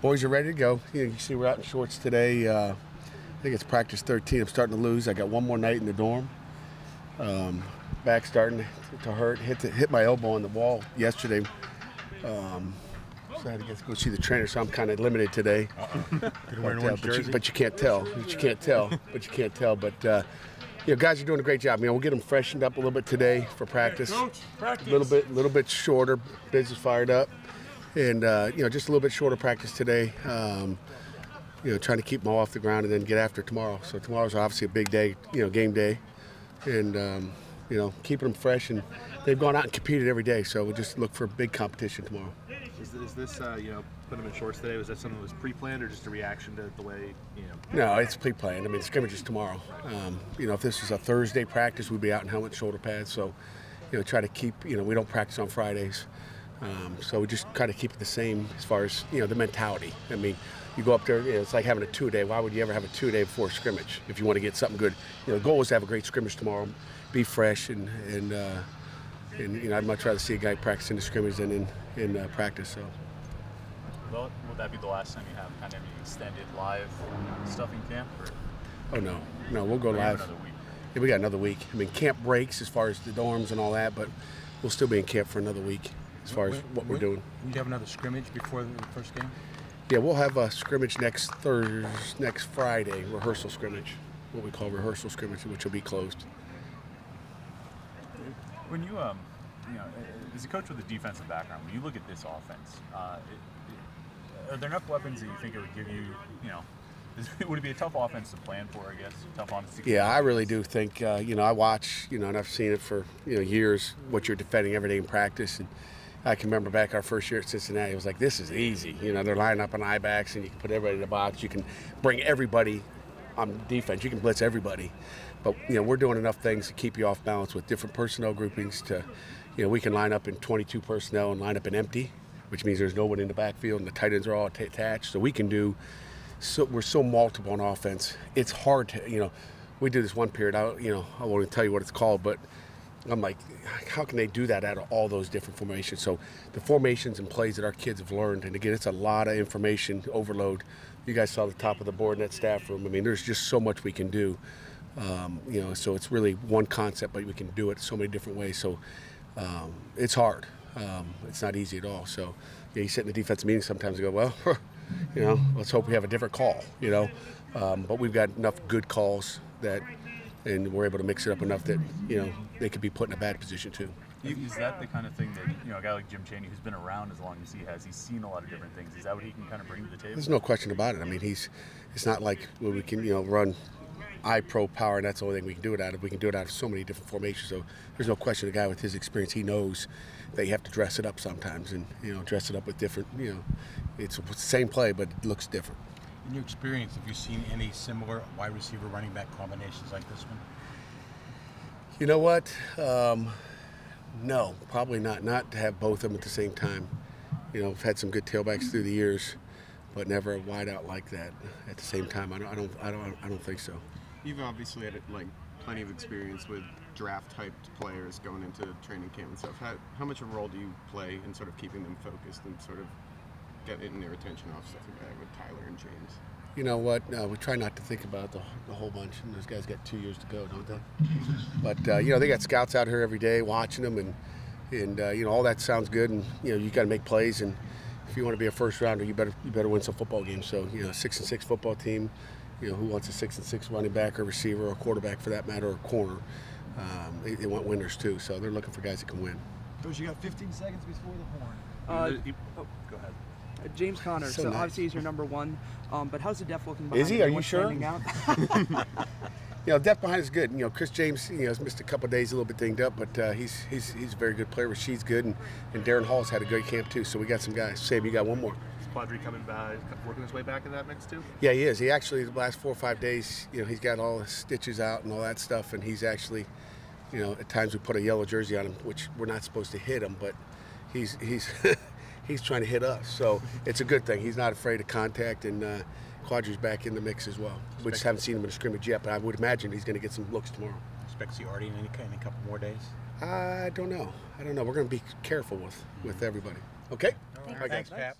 Boys are ready to go. You see we're out in shorts today. I think it's practice 13. I'm starting to lose. I got one more night in the dorm. Back starting to hurt. Hit my elbow on the wall yesterday. So I had to go see the trainer, so I'm kind of limited today. But you can't tell. But guys are doing a great job. We'll get them freshened up a little bit today for practice. A little bit shorter. Biz is fired up. And, just a little bit shorter practice today, trying to keep them all off the ground and then get after tomorrow. So tomorrow's obviously a big day, game day. And, keeping them fresh. And they've gone out and competed every day, so we'll just look for big competition tomorrow. Is this, put them in shorts today, was that something that was pre-planned or just a reaction to the way, No, it's pre-planned. The scrimmage is tomorrow. If this was a Thursday practice, we'd be out in helmet shoulder pads. So, try to keep, we don't practice on Fridays. So we just kind of keep it the same as far as, the mentality. You go up there, it's like having a two-a-day. Why would you ever have a two-a-day before scrimmage if you want to get something good? The goal is to have a great scrimmage tomorrow, be fresh, and I'd much rather see a guy practice in the scrimmage than in practice. So. Will that be the last time you have kind of any extended live stuff in camp? Or? Oh, no, we'll go live. Another week. Yeah, we got another week. Camp breaks as far as the dorms and all that, but we'll still be in camp for another week as far as what we're doing. Will you have another scrimmage before the first game? Yeah, we'll have a scrimmage next Friday, rehearsal scrimmage, what we call rehearsal scrimmage, which will be closed. When you, as a coach with a defensive background, when you look at this offense, are there enough weapons that you think it would give you, would it be a tough offense to plan for, I guess? Tough offense to Yeah, I really do think, I watch, and I've seen it for, years, what you're defending every day in practice. And I can remember back our first year at Cincinnati, it was like, this is easy. They're lining up on eye backs, and you can put everybody in the box. You can bring everybody on defense. You can blitz everybody. But, we're doing enough things to keep you off balance with different personnel groupings to, we can line up in 22 personnel and line up in empty, which means there's no one in the backfield, and the tight ends are all attached. So we can do, we're so multiple on offense. It's hard to, we do this one period, I won't even tell you what it's called, but I'm like, how can they do that out of all those different formations? So the formations and plays that our kids have learned, and again, it's a lot of information overload. You guys saw the top of the board in that staff room. There's just so much we can do. So it's really one concept, but we can do it so many different ways. So it's hard. It's not easy at all. So you sit in the defensive meeting sometimes and go, well, let's hope we have a different call, But we've got enough good calls and we're able to mix it up enough that, they could be put in a bad position too. Is that the kind of thing that, a guy like Jim Chaney, who's been around as long as he has, he's seen a lot of different things. Is that what he can kind of bring to the table? There's no question about it. It's not like we can, run pro power and that's the only thing we can do it out of. We can do it out of so many different formations. So there's no question a guy with his experience, he knows that you have to dress it up sometimes and, dress it up with different, it's the same play, but it looks different. In your experience, have you seen any similar wide receiver running back combinations like this one? You know what? No, probably not. Not to have both of them at the same time. We've had some good tailbacks through the years, but never a wide out like that at the same time. I don't think so. You've obviously had plenty of experience with draft-typed players going into training camp and stuff. How much of a role do you play in sort of keeping them focused and sort of getting their attention off stuff like that with Tyler and James? You know what? We try not to think about the whole bunch. And those guys got 2 years to go, don't they? But they got scouts out here every day watching them, and all that sounds good. And you got to make plays. And if you want to be a first rounder, you better win some football games. So 6-6 football team. Who wants a 6-6 running back or receiver or quarterback for that matter or corner? They want winners too. So they're looking for guys that can win. Coach, you got 15 seconds before the horn. Go ahead. James Conner, so nice. Obviously he's your number one, but how's the depth looking behind Is he? him? Are you What's sure? standing out? Depth behind is good. Chris James, has missed a couple of days, a little bit dinged up, but he's a very good player. Rasheed's good, and Darren Hall's had a great camp too. So we got some guys. Sam, you got one more. Is Quadri coming back, working his way back in that mix too? Yeah, he is. He actually, the last 4 or 5 days, he's got all the stitches out and all that stuff, and he's actually, at times we put a yellow jersey on him, which we're not supposed to hit him, but he's he's trying to hit us. So it's a good thing. He's not afraid of contact, and Quadri's back in the mix as well. We just haven't seen him in a scrimmage yet, but I would imagine he's going to get some looks tomorrow. Expect to see Artie in a couple more days? I don't know. We're going to be careful with everybody. Okay? All right, thanks, Pat.